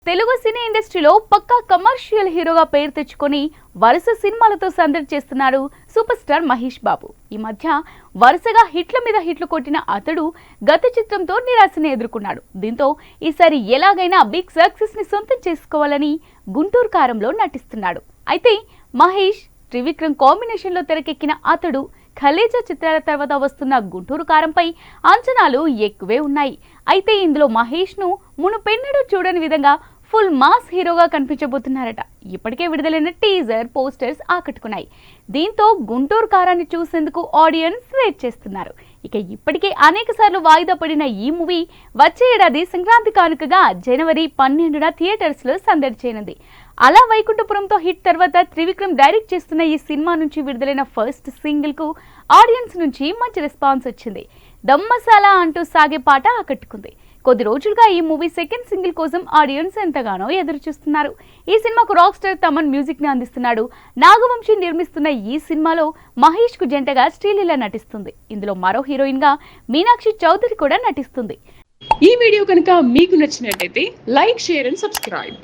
తెలుగు సినీ ఇండస్ట్రీలో పక్కా కమర్షియల్ హీరోగా పేరు తెచ్చుకొని వరుస సినిమాలతో సందడి చేస్తున్నారు సూపర్ స్టార్ మహేష్ బాబు. ఈ మధ్య వరుసగా హిట్ల మీద హిట్లు కొట్టిన అతడు గత చిత్రంతో నిరాశని ఎదుర్కొన్నాడు. దీంతో ఈసారి ఎలాగైనా బిగ్ సక్సెస్ ని సొంతం చేసుకోవాలని గుంటూరు కారంలో నటిస్తున్నాడు. అయితే మహేష్ త్రివిక్రమ్ కాంబినేషన్ లో తెరకెక్కిన అతడు ఖలేజా చిత్రాల తర్వాత వస్తున్న గుంటూరు కారంపై అంచనాలు ఎక్కువే ఉన్నాయి. అయితే ఇందులో మహేష్ ను మునుపెన్నడూ చూడని విధంగా ఫుల్ మాస్ హీరోగా కనిపించబోతున్నారట. ఇప్పటికే విడుదలైన టీజర్ పోస్టర్స్ ఆకట్టుకున్నాయి. దీంతో గుంటూరు కారాన్ని చూసేందుకు ఆడియన్స్ వెయిట్ చేస్తున్నారు. ఇక ఇప్పటికే అనేక సార్లు వాయిదా పడిన ఈ మూవీ వచ్చే ఏడాది సంక్రాంతి కానుకగా జనవరి 12న థియేటర్స్ లో సందడి చేయనుంది. అలా వైకుంఠపురంతో హిట్ తర్వాత త్రివిక్రమ్ డైరెక్ట్ చేస్తున్న ఈ సినిమా నుంచి విడుదలైన ఫస్ట్ సింగిల్ కు ఆడియన్స్ నుంచి మంచి రెస్పాన్స్ వచ్చింది. దమ్ మసాలా అంటూ సాగే పాట ఆకట్టుకుంది. కొద్ది రోజులుగా ఈ మూవీ సెకండ్ సింగిల్ కోసం ఆడియన్స్ ఎంతగానో ఎదురు చూస్తున్నారు. ఈ సినిమాకు రాక్ స్టార్ తమన్ మ్యూజిక్ ని అందిస్తున్నాడు. నాగవంశీ నిర్మిస్తున్న ఈ సినిమాలో మహేష్ కు జంటగా శ్రీలీల నటిస్తుంది. ఇందులో మరో హీరోయిన్ గా మీనాక్షి చౌదరి కూడా నటిస్తుంది. ఈ వీడియో కనుక మీకు నచ్చినట్లయితే లైక్, షేర్ అండ్ సబ్స్క్రైబ్.